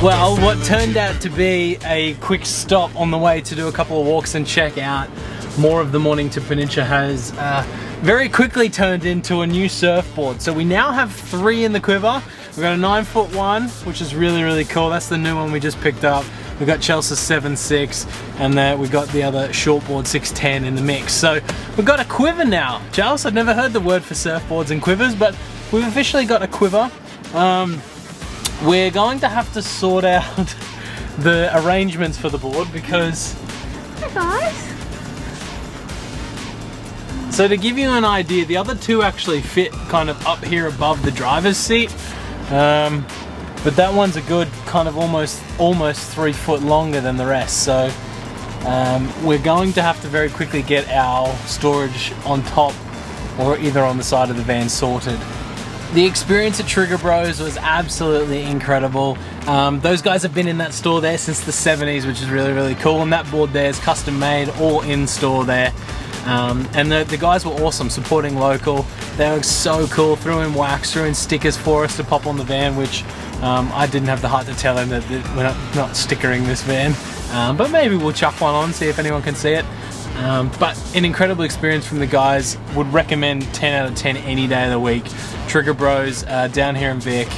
Well, what turned out to be a quick stop on the way to do a couple of walks and check out more of the Mornington Peninsula has very quickly turned into a new surfboard. So we now have 3 in the quiver. We've got a 9-foot one, which is really cool. That's the new one we just picked up. We've got Chelsea's 7.6, and we've got the other shortboard 6.10 in the mix. So we've got a quiver now. Chelsea, I've never heard the word for surfboards and quivers, but we've officially got a quiver. We're going to have to sort out the arrangements for the board because... Hi guys! So to give you an idea, the other 2 actually fit kind of up here above the driver's seat. But that one's a good kind of almost 3 foot longer than the rest. So we're going to have to very quickly get our storage on top or either on the side of the van sorted. The experience at Trigger Bros was absolutely incredible. Those guys have been in that store there since the 70s, which is really cool. And that board there is custom made, all in store there. And the guys were awesome, supporting local. They were so cool, threw in wax, threw in stickers for us to pop on the van, which I didn't have the heart to tell them that we're not stickering this van. But maybe we'll chuck one on, see if anyone can see it. But an incredible experience from the guys. Would recommend 10 out of 10 any day of the week. Trigger Bros down here in Vic.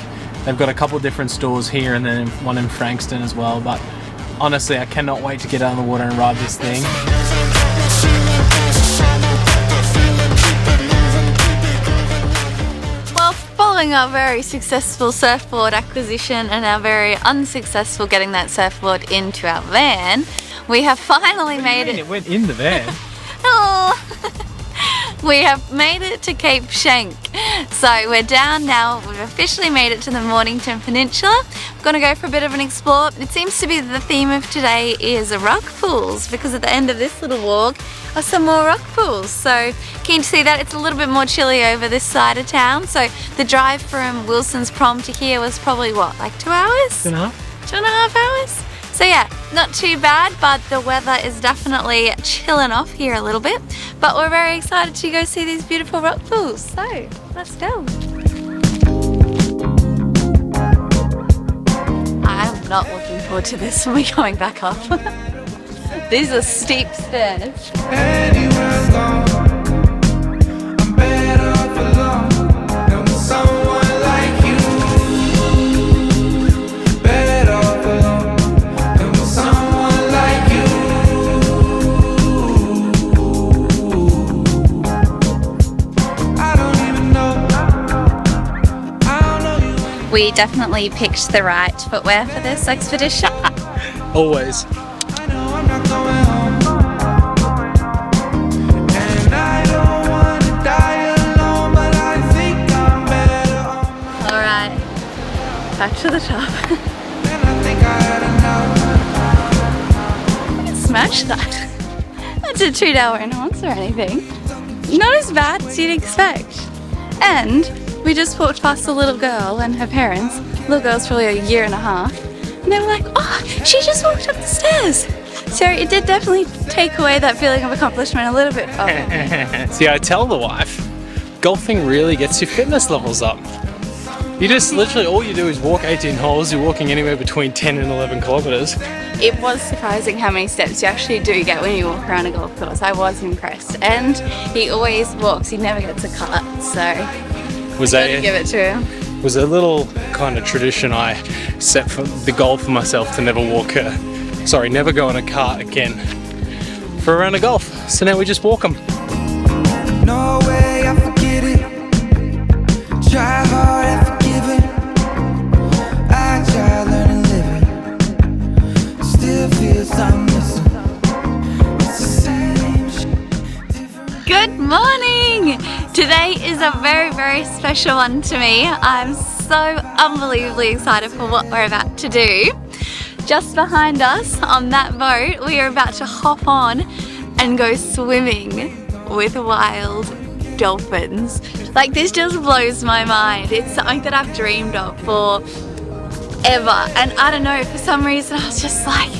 They've got a couple different stores here and then one in Frankston as well. But honestly, I cannot wait to get out on the water and ride this thing. Well, following our very successful surfboard acquisition and our very unsuccessful getting that surfboard into our van, we have finally made it. It went in the van. Oh. We have made it to Cape Shank. So we're down now. We've officially made it to the Mornington Peninsula. We're going to go for a bit of an explore. It seems to be the theme of today is rock pools, because at the end of this little walk are some more rock pools. So keen to see that. It's a little bit more chilly over this side of town. So the drive from Wilson's Prom to here was probably what, like 2 hours? 2.5. 2.5 hours? So yeah, not too bad, but the weather is definitely chilling off here a little bit. But we're very excited to go see these beautiful rock pools. So let's go. I'm not looking forward to this when we're going back up. These are steep stairs. We definitely picked the right footwear for this expedition. Always. Alright, back to the top. Smash that. That's a $2 enhance or anything. Not as bad as you'd expect. And we just walked past a little girl and her parents. Little girl's probably a 1.5 years, and they were like, oh, she just walked up the stairs. So it did definitely take away that feeling of accomplishment a little bit. See, I tell the wife, golfing really gets your fitness levels up. You just literally, all you do is walk 18 holes. You're walking anywhere between 10 and 11 kilometers. It was surprising how many steps you actually do get when you walk around a golf course. I was impressed. And he always walks, he never gets a cut, so was I gotta give it to him. Was a little kind of tradition I set for the goal for myself to never never go in a cart again for a round of golf. So now we just walk them. No way I forget it. Try hard and forgive it. I try learn and live it. Still feels I'm missing. It's the same shit, different. Good morning! Today is a very special one to me. I'm so unbelievably excited for what we're about to do. Just behind us on that boat, we are about to hop on and go swimming with wild dolphins. Like, this just blows my mind. It's something that I've dreamed of for ever, and I don't know, for some reason I was just like,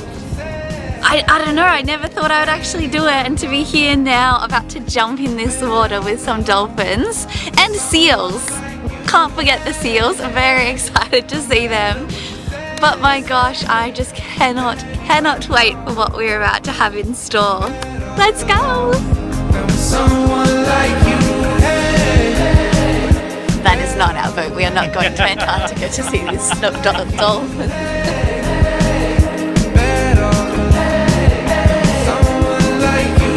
I don't know, I never thought I would actually do it, and to be here now about to jump in this water with some dolphins and seals. Can't forget the seals, I'm very excited to see them. But my gosh, I just cannot wait for what we're about to have in store. Let's go! Someone like you, That is not our boat. We are not going to Antarctica to see this dolphin. someone like you.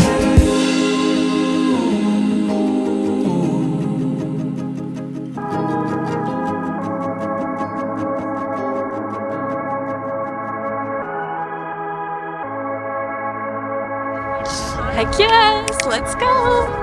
Heck yes, let's go!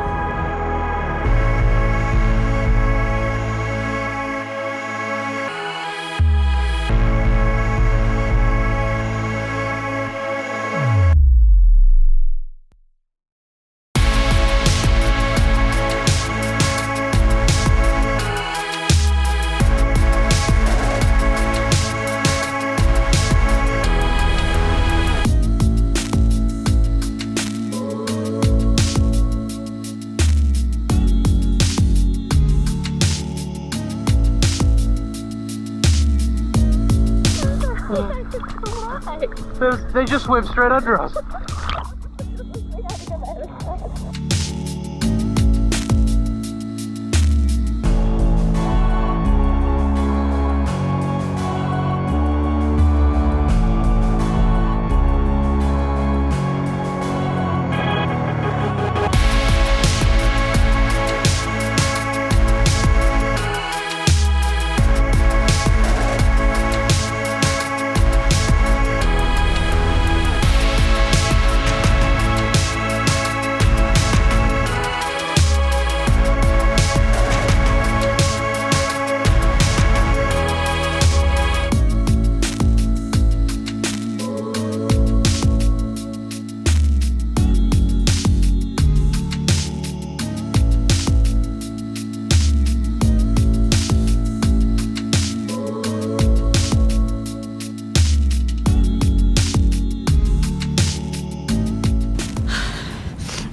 They just swim straight under us.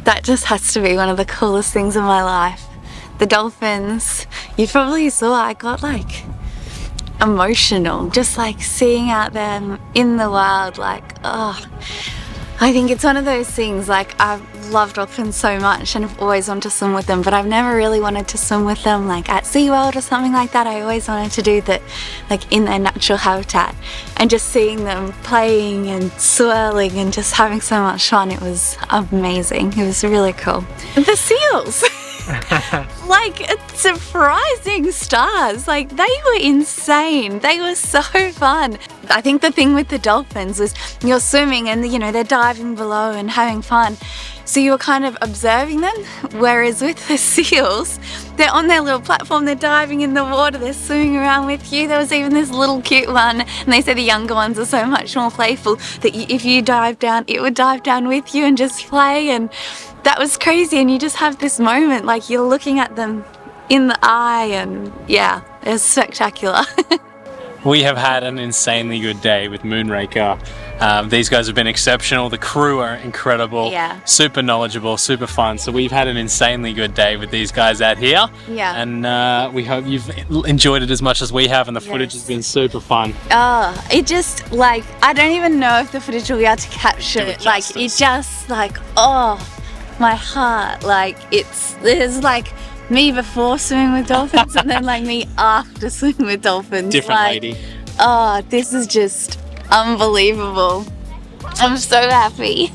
That just has to be one of the coolest things in my life. The dolphins, you probably saw, I got like emotional just like seeing out them in the wild. Like, oh, I think it's one of those things, like I've loved dolphins so much and I've always wanted to swim with them, but I've never really wanted to swim with them like at SeaWorld or something like that. I always wanted to do that like in their natural habitat, and just seeing them playing and swirling and just having so much fun, it was amazing. It was really cool. The seals! Like surprising stars, like they were insane. They were so fun. I think the thing with the dolphins was you're swimming and you know they're diving below and having fun, so you're kind of observing them, whereas with the seals they're on their little platform, they're diving in the water, they're swimming around with you. There was even this little cute one, and they say the younger ones are so much more playful that if you dive down it would dive down with you and just play, and that was crazy. And you just have this moment like you're looking at them in the eye, and yeah, it was spectacular. We have had an insanely good day with Moonraker. These guys have been exceptional. The crew are incredible. Yeah. Super knowledgeable, super fun. So we've had an insanely good day with these guys out here. Yeah. And we hope you've enjoyed it as much as we have, and the footage has been super fun. Oh, it just like, I don't even know if the footage will be able to capture it. Like it just like, oh, my heart. Like there's like me before swimming with dolphins and then like me after swimming with dolphins. Different like, lady. Oh, this is just unbelievable. I'm so happy.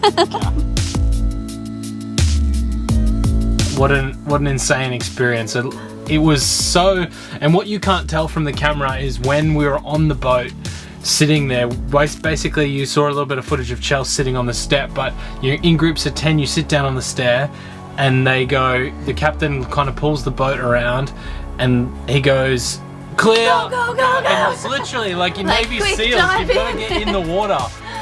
What an insane experience. It was so, and what you can't tell from the camera is when we were on the boat sitting there, basically you saw a little bit of footage of Chelsea sitting on the step, but you're in groups of 10, you sit down on the stair and the captain kind of pulls the boat around and he goes, clear! Go, go, go, go! And it's literally like in Like, Navy quick, SEALs, dive you've got to get in the water.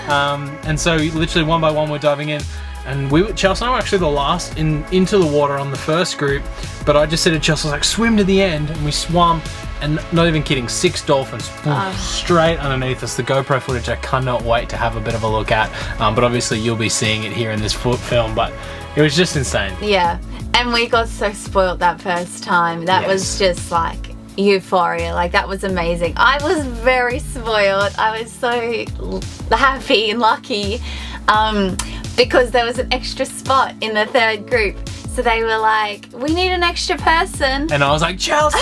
And so literally one by one we're diving in. And Chelsea and I were actually the last into the water on the first group, but I just said to Chelsea, like, swim to the end, and we swam, and not even kidding, 6 dolphins straight underneath us. The GoPro footage I cannot wait to have a bit of a look at, but obviously you'll be seeing it here in this film, but it was just insane. Yeah, and we got so spoiled that first time. That was just like euphoria. Like, that was amazing. I was very spoiled. I was so happy and lucky because there was an extra spot in the third group. So they were like, we need an extra person. And I was like, Chelsea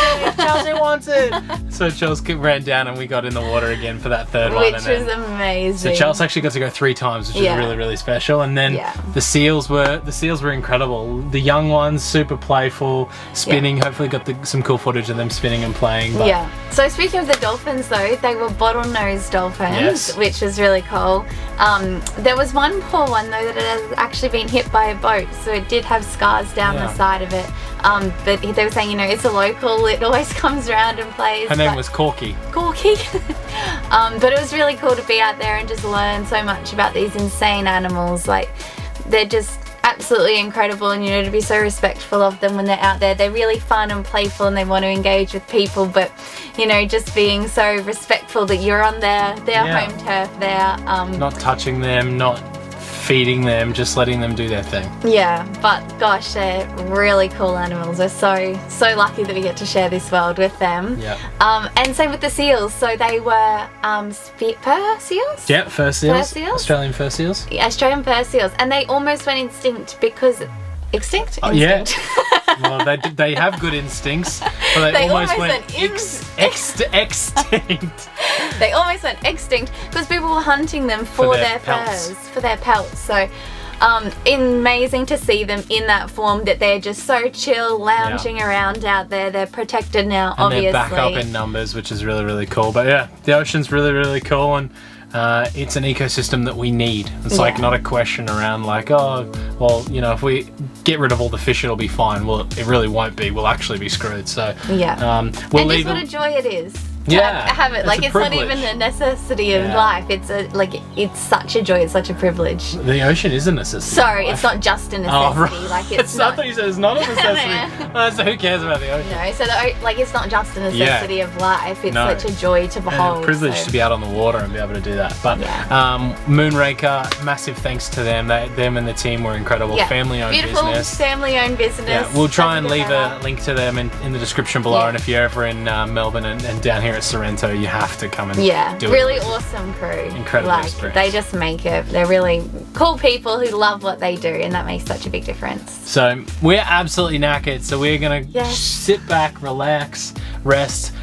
wants it. So Chelsea ran down and we got in the water again for that third one. Which was amazing. So Chelsea actually got to go 3 times, which is really, really special. And then the seals were incredible. The young ones, super playful, spinning. Hopefully got some cool footage of them spinning and playing. But yeah. So speaking of the dolphins though, they were bottlenose dolphins, which was really cool. There was one poor one though that had actually been hit by a boat, so it did have scars down the side of it. But they were saying, you know, it's a local, it always comes around and plays. Her name was Corky. Corky. But it was really cool to be out there and just learn so much about these insane animals. Like, they're just absolutely incredible, and you know, to be so respectful of them when they're out there. They're really fun and playful and they want to engage with people, but you know, just being so respectful that you're on their home turf there. Not touching them, not feeding them, just letting them do their thing. Yeah, but gosh, they're really cool animals. We're so lucky that we get to share this world with them. Yeah. And same with the seals. So they were fur seals? Yeah, fur seals. Fur seals? Australian fur seals. Yeah, Australian fur seals. And they almost went extinct because... Extinct? Yeah. Well, they have good instincts, but they almost went extinct. They almost went extinct because people were hunting them for their furs, for their pelts. So amazing to see them in that form, that they're just so chill, lounging around out there. They're protected now, and obviously. They're back up in numbers, which is really, really cool. But yeah, the ocean's really, really cool, and it's an ecosystem that we need. It's like not a question around like, oh, well, you know, if we get rid of all the fish, it'll be fine. Well, it really won't be. We'll actually be screwed. So and just what a joy it is. Have it. Like, it's not even a necessity of life. It's it's such a joy. It's such a privilege. The ocean is a necessity. Sorry, it's not just a necessity. Oh, right. Like, it's not. I thought you said it's not a necessity. So who cares about the ocean? No, so it's not just a necessity of life. It's such a joy to behold. And a privilege to be out on the water and be able to do that. But Moonraker, massive thanks to them. Them and the team were incredible. Family-owned Beautiful business. family-owned business. Yeah, we'll try and leave a link to them in the description below. And if you're ever in Melbourne and down here at Sorrento, you have to come and do it. Really awesome crew. Incredible experience. They just make it. They're really cool people who love what they do, and that makes such a big difference. So we're absolutely knackered, so we're gonna sit back, relax, rest.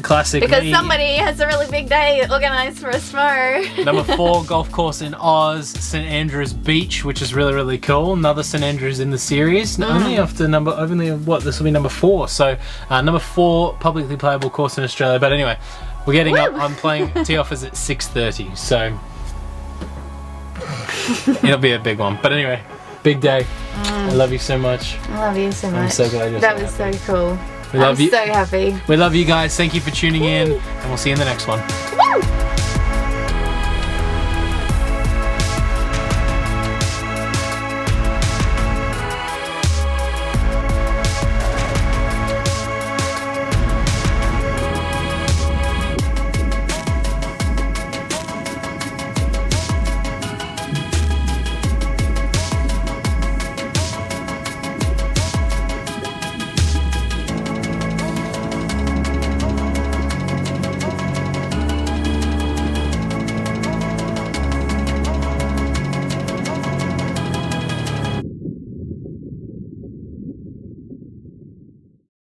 Classic because me. somebody has a really big day organised for us tomorrow. Number 4 golf course in Oz, St Andrews Beach, which is really, really cool. Another St Andrews in the series. Only this will be number 4. So number 4 publicly playable course in Australia. But anyway, we're getting up. I'm playing tee offers at 6:30, so it'll be a big one. But anyway, big day. I love you so much. I love you so much. I'm so glad you're That was so cool. We love you. I'm so happy. We love you guys. Thank you for tuning in, and we'll see you in the next one. Woo!